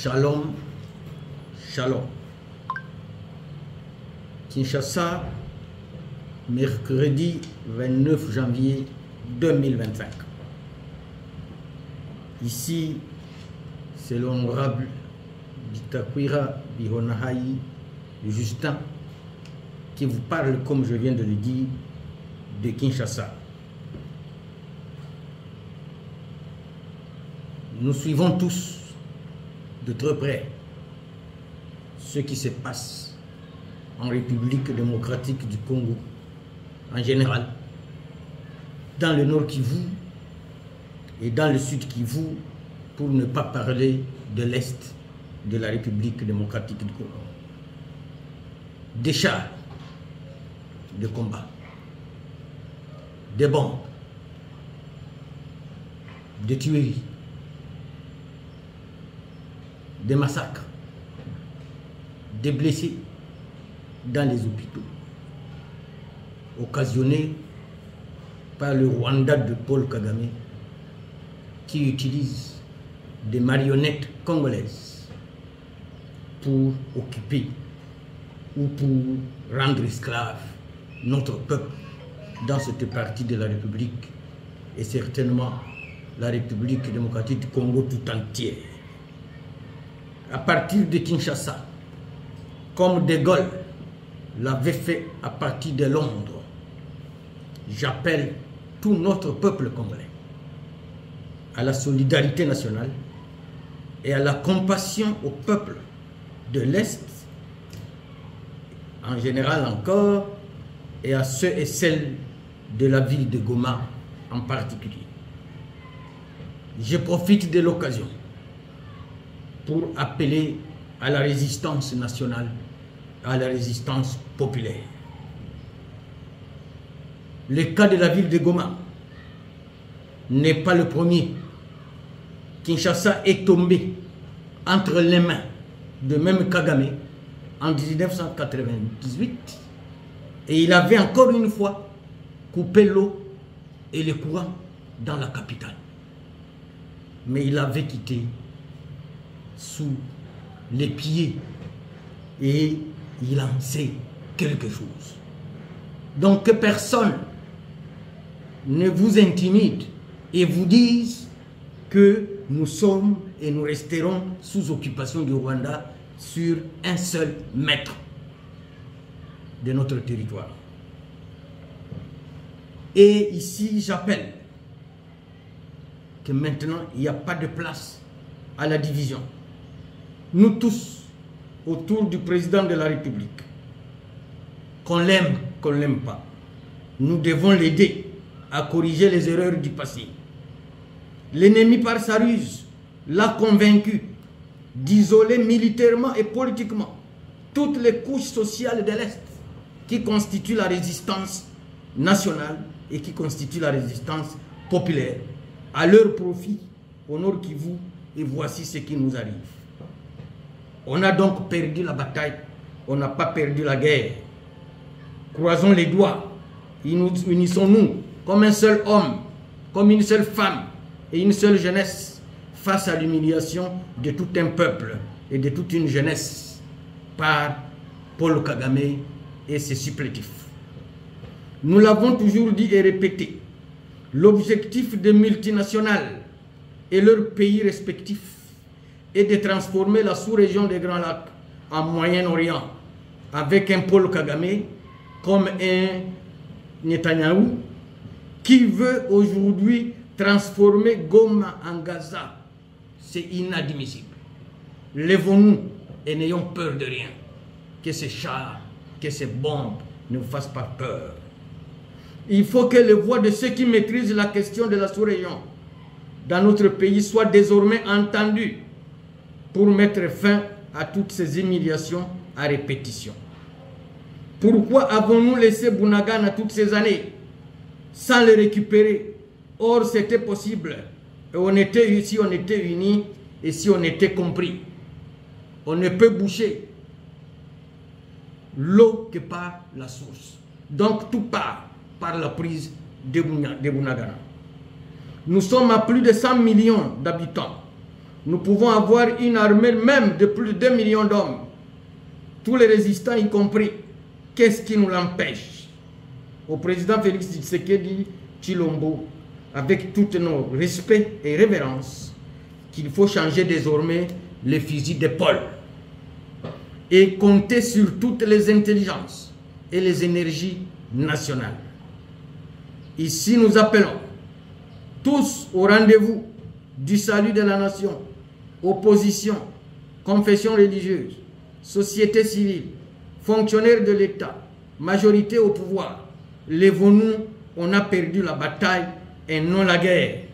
Shalom, shalom. Kinshasa, mercredi 29 janvier 2025. Ici, c'est l'honorable Bitakwira Bihonahai Justin qui vous parle, comme je viens de le dire, de Kinshasa. Nous suivons tous de très près ce qui se passe en République démocratique du Congo en général, dans le nord Kivu et dans le sud Kivu, pour ne pas parler de l'est de la République démocratique du Congo. Des chars de combat, des bombes, des tueries, des massacres, des blessés dans les hôpitaux, occasionnés par le Rwanda de Paul Kagame, qui utilise des marionnettes congolaises pour occuper ou pour rendre esclave notre peuple dans cette partie de la République et certainement la République démocratique du Congo tout entière. À partir de Kinshasa, comme De Gaulle l'avait fait à partir de Londres, j'appelle tout notre peuple congolais à la solidarité nationale et à la compassion au peuple de l'Est, en général encore, et à ceux et celles de la ville de Goma en particulier. Je profite de l'occasion pour appeler à la résistance nationale, à la résistance populaire. Le cas de la ville de Goma n'est pas le premier. Kinshasa est tombé entre les mains de même Kagame en 1998 et il avait encore une fois coupé l'eau et le courant dans la capitale. Mais il avait quitté sous les pieds et il en sait quelque chose. Donc que personne ne vous intimide et vous dise que nous sommes et nous resterons sous occupation du Rwanda sur un seul mètre de notre territoire. Et ici, j'appelle que maintenant, il n'y a pas de place à la division. Nous tous, autour du président de la République, qu'on l'aime, qu'on ne l'aime pas, nous devons l'aider à corriger les erreurs du passé. L'ennemi, par sa ruse, l'a convaincu d'isoler militairement et politiquement toutes les couches sociales de l'Est qui constituent la résistance nationale et qui constituent la résistance populaire à leur profit au Nord Kivu, et voici ce qui nous arrive. On a donc perdu la bataille, on n'a pas perdu la guerre. Croisons les doigts, unissons-nous comme un seul homme, comme une seule femme et une seule jeunesse face à l'humiliation de tout un peuple et de toute une jeunesse par Paul Kagame et ses supplétifs. Nous l'avons toujours dit et répété, l'objectif des multinationales et leurs pays respectifs est de transformer la sous-région des Grands Lacs en Moyen-Orient avec un Paul Kagame comme un Netanyahou qui veut aujourd'hui transformer Goma en Gaza. C'est inadmissible. Lèvons-nous et n'ayons peur de rien. Que ces chars, que ces bombes ne vous fassent pas peur. Il faut que les voix de ceux qui maîtrisent la question de la sous-région dans notre pays soient désormais entendues pour mettre fin à toutes ces humiliations à répétition. Pourquoi avons-nous laissé Bunagana toutes ces années sans le récupérer? Or, c'était possible. Et on était ici, on était unis et si on était compris. On ne peut boucher l'eau que par la source. Donc, tout part par la prise de Bunagana. Nous sommes à plus de 100 millions d'habitants. nous pouvons avoir une armée même de plus de 2 millions d'hommes, tous les résistants y compris. Qu'est-ce qui nous l'empêche? Au président Félix Tshisekedi Tshilombo, avec tous nos respects et révérences, qu'il faut changer désormais les fusils d'épaule et compter sur toutes les intelligences et les énergies nationales. Ici, nous appelons tous au rendez-vous du salut de la nation, opposition, confession religieuse, société civile, fonctionnaires de l'État, majorité au pouvoir. Lèvons-nous, on a perdu la bataille et non la guerre.